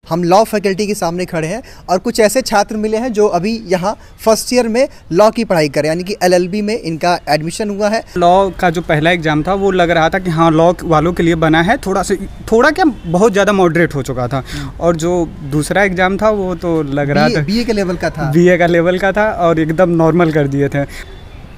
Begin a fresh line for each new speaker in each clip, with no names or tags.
हम law faculty के सामने खड़े हैं और कुछ ऐसे छात्र मिले हैं जो अभी यहाँ फर्स्ट ईयर में लॉ की पढ़ाई कर रहे हैं, यानी कि एलएलबी में इनका एडमिशन हुआ है।
लॉ का जो पहला एग्ज़ाम था वो लग रहा था कि हाँ लॉ वालों के लिए बना है, थोड़ा क्या बहुत ज़्यादा मॉडरेट हो चुका था। और जो दूसरा एग्ज़ाम था वो तो लग रहा था
बीए के लेवल का था,
बीए का लेवल का था और एकदम नॉर्मल कर दिए थे।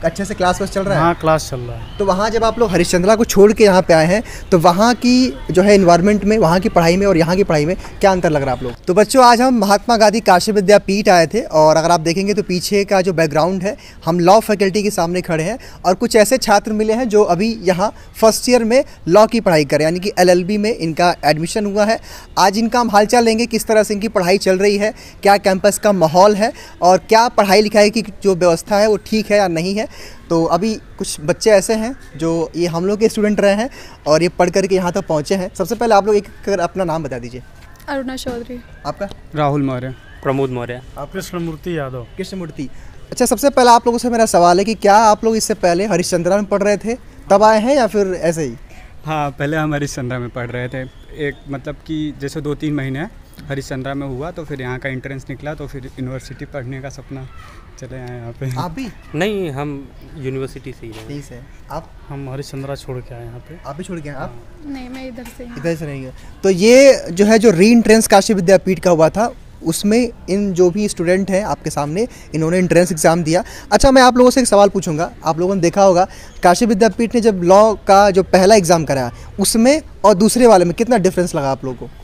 अच्छे से क्लास चल रहा है?
हाँ, क्लास चल रहा है।
तो वहाँ जब आप लोग हरिश्चंद्रा को छोड़ के यहाँ पे आए हैं तो वहाँ की जो है इन्वायरमेंट में, वहाँ की पढ़ाई में और यहाँ की पढ़ाई में क्या अंतर लग रहा है आप लोग? तो बच्चों, आज हम महात्मा गांधी काशी विद्यापीठ आए थे और अगर आप देखेंगे तो पीछे का जो बैकग्राउंड है, हम लॉ फैकल्टी के सामने खड़े हैं और कुछ ऐसे छात्र मिले हैं जो अभी यहाँ फर्स्ट ईयर में लॉ की पढ़ाई कर रहे हैं, यानी कि एलएलबी में इनका एडमिशन हुआ है। आज इनका हम हालचाल लेंगे, किस तरह से इनकी पढ़ाई चल रही है, क्या कैंपस का माहौल है और क्या पढ़ाई लिखाई की जो व्यवस्था है वो ठीक है या नहीं है। तो अभी कुछ बच्चे ऐसे हैं जो ये हम लोग के स्टूडेंट रहे हैं और ये पढ़ करके यहाँ तक पहुँचे हैं। सबसे पहले आप लोग एक कर अपना नाम बता दीजिए।
अरुणा चौधरी।
आपका?
राहुल मौर्य।
प्रमोद मौर्य।
आप कृष्णमूर्ति यादव।
कृष्णमूर्ति। अच्छा, सबसे पहले आप लोगों से मेरा सवाल है कि क्या आप लोग इससे पहले हरिश्चंद्रा में पढ़ रहे थे तब आए हैं या फिर ऐसे ही?
हाँ, पहले हम हरिश्चंद्रा में पढ़ रहे थे। एक मतलब कि जैसे 2-3 महीने हरिश्चंद्रा में हुआ तो फिर यहाँ का एंट्रेंस निकला तो फिर यूनिवर्सिटी पढ़ने का सपना चले आए यहाँ पे।
आप भी?
नहीं, हम यूनिवर्सिटी से ही हैं।
ठीक है। आप?
हम हरिश्चंद्रा छोड़ के आए यहाँ पे।
आप भी छोड़ के आए? आप?
नहीं, मैं इधर से
नहीं है। तो ये जो है जो री एंट्रेंस काशी विद्यापीठ का हुआ था उसमें इन जो भी स्टूडेंट हैं आपके सामने, इन्होंने एंट्रेंस एग्ज़ाम दिया। अच्छा, मैं आप लोगों से एक सवाल पूछूंगा। आप लोगों ने देखा होगा काशी विद्यापीठ ने जब लॉ का जो पहला एग्ज़ाम कराया उसमें और दूसरे वाले में कितना डिफरेंस लगा आप लोगों को?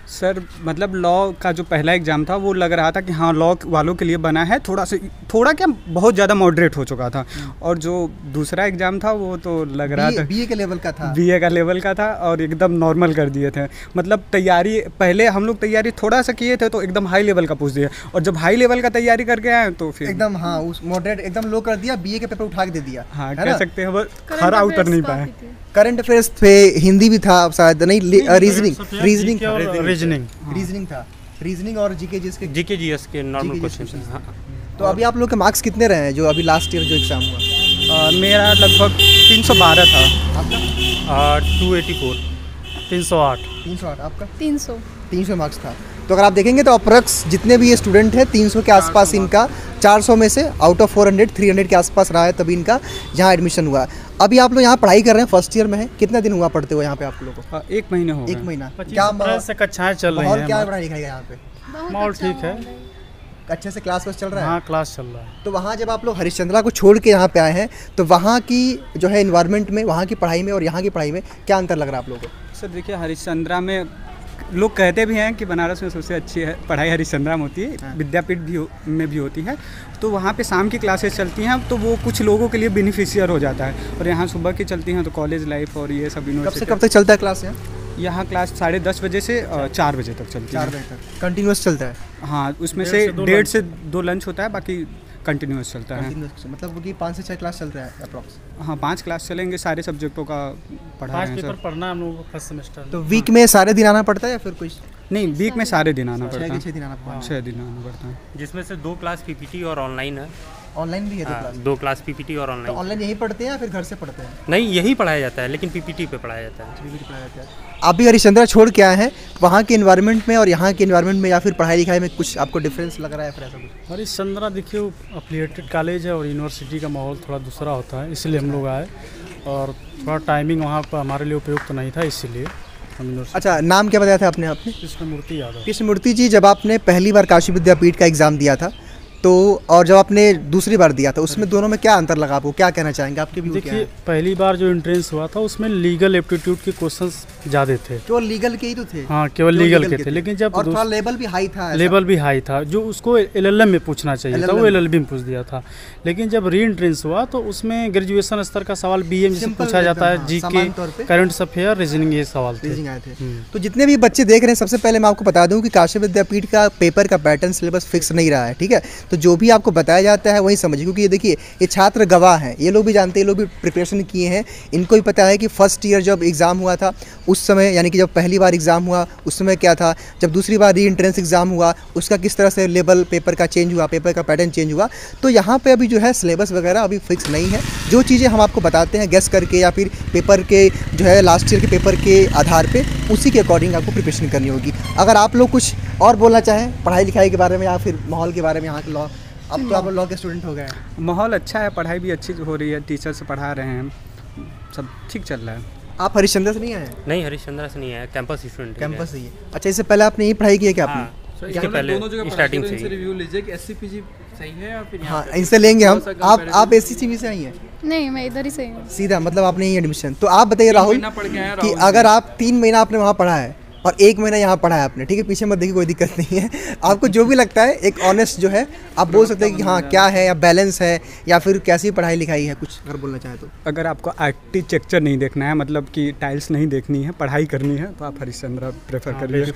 सर मतलब लॉ का जो पहला एग्ज़ाम था वो लग रहा था कि हाँ लॉ वालों के लिए बना है, थोड़ा क्या बहुत ज़्यादा मॉडरेट हो चुका था। और जो दूसरा एग्ज़ाम था वो तो लग रहा था
बीए के लेवल का था,
बीए का लेवल का था और एकदम नॉर्मल कर दिए थे। मतलब तैयारी पहले हम लोग तैयारी थोड़ा सा किए थे तो एकदम हाई लेवल का पूछ दिया और जब हाई लेवल का तैयारी करके आए तो फिर
एकदम हाँ उस मॉडरेट एकदम लो कर दिया, बीए के पेपर उठा के दे दिया।
हाँ, कह सकते हैं खरा उतर नहीं पाए।
करंट अफेयर्स पे हिंदी भी था शायद, नहीं रीजनिंग था, रीजनिंग और
जीके जीएस के नॉर्मल क्वेश्चन। हाँ।
तो अभी आप लोग के मार्क्स कितने रहे हैं जो अभी लास्ट ईयर जो एग्जाम हुआ?
मेरा लगभग 312 था।
आपका?
284।
308।
आपका?
300
मार्क्स था। तो अगर आप देखेंगे तो अप्रॉक्स जितने भी ये स्टूडेंट हैं 300 के आसपास इनका, 400 में से आउट ऑफ 400 300 के आसपास रहा है तभी इनका यहाँ एडमिशन हुआ। अभी आप लोग यहाँ पढ़ाई कर रहे हैं, फर्स्ट ईयर में है। कितना दिन हुआ पढ़ते हुए यहाँ पे आप लोगों को?
1 महीना हो गया।
1 महीना।
क्या से कक्षाएं चल रही हैं?
क्या पढ़ाई लिखाई है यहाँ पे?
माहौल ठीक है,
अच्छे से क्लास चल रहा है?
हाँ, क्लास चल रहा है।
तो वहाँ जब आप लोग हरिश्चंद्रा को छोड़ के यहाँ पे आए हैं तो वहाँ की जो है इन्वायरमेंट में, वहाँ की पढ़ाई में और यहाँ की पढ़ाई में क्या अंतर लग रहा है आप लोगों को?
सर देखिए, हरिश्चंद्रा में लोग कहते भी हैं कि बनारस में सबसे अच्छी है पढ़ाई हरिश्चंद्रा में होती है। हाँ। विद्यापीठ में भी होती है। तो वहाँ पे शाम की क्लासेस चलती हैं तो वो कुछ लोगों के लिए बेनिफिशियर हो जाता है और यहाँ सुबह की चलती हैं तो कॉलेज लाइफ और ये सब यूनिवर्सिटी।
कब तक चलता है क्लास
यहाँ क्लास 10:30 बजे से 4 बजे तक चलती है।
4 बजे तक कंटिन्यूस चलता है?
हाँ, उसमें से 1:30 से 2 लंच होता है, बाकी कंटिन्यूस चलता है।
मतलब कि 5 से 6 क्लास चल रहा है अप्रॉक्स?
हाँ, 5 क्लास चलेंगे, सारे सब्जेक्टों का पढ़ा है सर।
पढ़ना हम लोगों को फर्स्ट सेमेस्टर।
तो वीक में सारे दिन आना पड़ता है या फिर कुछ?
नहीं, वीक में सारे दिन आना पड़ता है।
6 दिन आना
पड़ता है,
जिसमें से 2 क्लास पीपीटी और ऑनलाइन है।
ऑनलाइन भी है?
2 क्लास पीपीटी और ऑनलाइन।
तो ऑनलाइन यही पढ़ते हैं या फिर घर से पढ़ते हैं?
नहीं, यही पढ़ाया जाता है लेकिन पीपीटी पे पढ़ाया जाता है।
आप भी हरिश्चंद्रा छोड़ के आए हैं, वहाँ के एनवायरनमेंट में और यहाँ के एनवायरनमेंट में या फिर पढ़ाई लिखाई में कुछ आपको डिफरेंस लग रहा है फिर ऐसा कुछ?
हरिश्चंद्रा देखिए अफिलिएटेड कॉलेज है और यूनिवर्सिटी का माहौल थोड़ा दूसरा होता है, इसलिए हम लोग आए और थोड़ा टाइमिंग वहाँ पर हमारे लिए उपयुक्त नहीं था, इसीलिए हम।
अच्छा, नाम क्या बताया था आपने?
कृष्णमूर्ति यादव।
कृष्णमूर्ति जी, जब आपने पहली बार काशी विद्यापीठ का एग्ज़ाम दिया था तो और जब आपने दूसरी बार दिया था उसमें दोनों में क्या अंतर लगा आपको? क्या कहना चाहेंगे? आपके व्यू क्या है?
देखिए, पहली बार जो एंट्रेंस हुआ था उसमें लीगल एप्टीट्यूड के क्वेश्चंस ज़्यादा थे।
केवल लीगल के ही तो थे?
हाँ, केवल लीगल के थे। लेकिन जब
और थोड़ा लेवल भी हाई था?
लेवल भी हाई था, जो उसको एलएलएम में पूछना चाहिए था वो एलएलबी में पूछ दिया था। लेकिन जब री एंट्रेंस हुआ तो उसमें ग्रेजुएशन स्तर का सवाल बीए में पूछा जाता है, जीके, करंट अफेयर, रीजनिंग, ये सवाल थे।
तो जितने भी बच्चे देख रहे हैं, सबसे पहले मैं आपको बता दूं कि काशी विद्यापीठ का पेपर का पैटर्न सिलेबस फिक्स नहीं रहा है, ठीक है? तो जो भी आपको बताया जाता है वही समझिए, क्योंकि ये देखिए ये छात्र गवाह हैं, ये लोग भी जानते हैं, ये लोग भी प्रिपरेशन किए हैं, इनको भी पता है कि फर्स्ट ईयर जब एग्ज़ाम हुआ था उस समय, यानी कि जब पहली बार एग्ज़ाम हुआ उस समय क्या था, जब दूसरी बार री एंट्रेंस एग्ज़ाम हुआ उसका किस तरह से लेवल पेपर का चेंज हुआ, पेपर का पैटर्न चेंज हुआ। तो यहाँ पे अभी जो है सिलेबस वगैरह अभी फिक्स नहीं है। जो चीज़ें हम आपको बताते हैं गेस करके या फिर पेपर के जो है लास्ट ईयर के पेपर के आधार पर उसी के अकॉर्डिंग आपको प्रिपरेशन करनी होगी। अगर आप लोग कुछ और बोलना चाहें पढ़ाई लिखाई के बारे में या फिर माहौल के बारे में यहाँ के लॉ? अब तो आप लॉ के स्टूडेंट हो गए हैं।
माहौल अच्छा है, पढ़ाई भी अच्छी हो रही है, टीचर से पढ़ा रहे हैं, सब ठीक चल रहा है।
आप हरिश्चंद्र से नहीं आए हैं?
नहीं, हरिश्चंद्र से नहीं है, कैंपस स्टूडेंट।
कैंपस ही है। अच्छा, इससे पहले आपने यही पढ़ाई की है क्या आपने?
इसके पहले स्टार्टिंग से ही।
रिव्यू लीजिए कि एससीपीजी सही है या फिर
हाँ, इनसे लेंगे हम। आप एससीसीबी से आई हैं?
नहीं, मैं इधर ही से हूँ।
सीधा मतलब आपने यही एडमिशन। तो आप बताइए राहुल कि अगर आप 3 महीना आपने वहाँ पढ़ा है और 1 महीना यहाँ पढ़ा है आपने, ठीक है, पीछे मत देखिए, कोई दिक्कत नहीं है। आपको जो भी लगता है एक ऑनेस्ट जो है आप बोल सकते हैं कि हाँ क्या है, या बैलेंस है, या फिर कैसी पढ़ाई लिखाई है, कुछ अगर बोलना चाहें तो।
अगर आपको आर्किटेक्चर नहीं देखना है, मतलब कि टाइल्स नहीं देखनी है, पढ़ाई करनी है, तो आप हरिश्चंद्र प्रेफर करिए।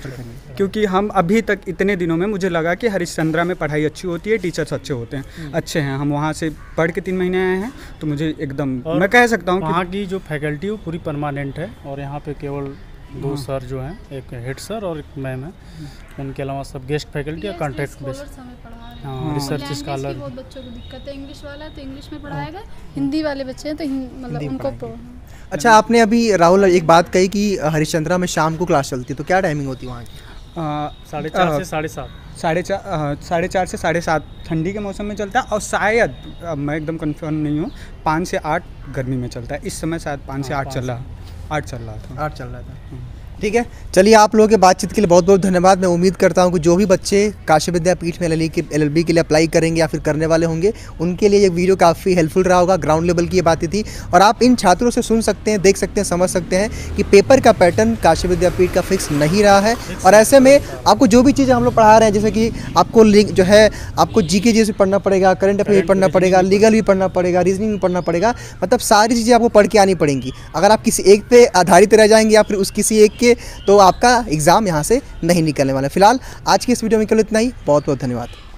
क्योंकि हम अभी तक इतने दिनों में मुझे लगा कि हरिश्चंद्र में पढ़ाई अच्छी होती है, टीचर्स अच्छे होते हैं, अच्छे हैं। हम वहाँ से पढ़ के 3 महीने आए हैं, तो मुझे एकदम मैं कह सकता हूँ
वहाँ की जो फैकल्टी वो पूरी परमानेंट है, और यहाँ पे केवल 2 सर जो हैं, एक हेड सर और एक मैम है, उनके अलावा सब गेस्ट फैकल्टी या कॉन्ट्रैक्ट बेस्ड। हाँ, रिसर्च स्कॉलर।
बहुत बच्चों को दिक्कत है, इंग्लिश वाला है तो इंग्लिश में पढ़ाएगा, हिंदी वाले बच्चे हैं तो मतलब उनको।
अच्छा, आपने अभी राहुल एक बात कही कि हरिश्चंद्रा में शाम को क्लास चलती है, तो क्या टाइमिंग होती है वहाँ की?
4:30 से 7:30।
4:30 से 7:30 ठंडी के मौसम में चलता है, और शायद मैं एकदम कंफर्म नहीं हूँ, 5 से 8 गर्मी में चलता है। इस समय शायद 5 से 8 चल रहा था। 8 चल रहा था। ठीक है, चलिए आप लोगों के बातचीत के लिए बहुत बहुत धन्यवाद। मैं उम्मीद करता हूं कि जो भी बच्चे काशी विद्यापीठ में LLB के लिए अप्लाई करेंगे या फिर करने वाले होंगे, उनके लिए ये वीडियो काफ़ी हेल्पफुल रहा होगा। ग्राउंड लेवल की ये बातें थी, और आप इन छात्रों से सुन सकते हैं, देख सकते हैं, समझ सकते हैं कि पेपर का पैटर्न काशी विद्यापीठ का फिक्स नहीं रहा है। और ऐसे में आपको जो भी चीज़ें हम लोग पढ़ा रहे हैं, जैसे कि आपको जो है आपको GK जैसे पढ़ना पड़ेगा, करंट अफेयर पढ़ना पड़ेगा, लीगल भी पढ़ना पड़ेगा, रीजनिंग भी पढ़ना पड़ेगा, मतलब सारी चीज़ें आपको पढ़ के आनी पड़ेंगी। अगर आप किसी एक पे आधारित रह जाएंगे या फिर उस किसी एक के, तो आपका एग्ज़ाम यहाँ से नहीं निकलने वाला है। फिलहाल आज की इस वीडियो में केवल इतना ही। बहुत बहुत धन्यवाद।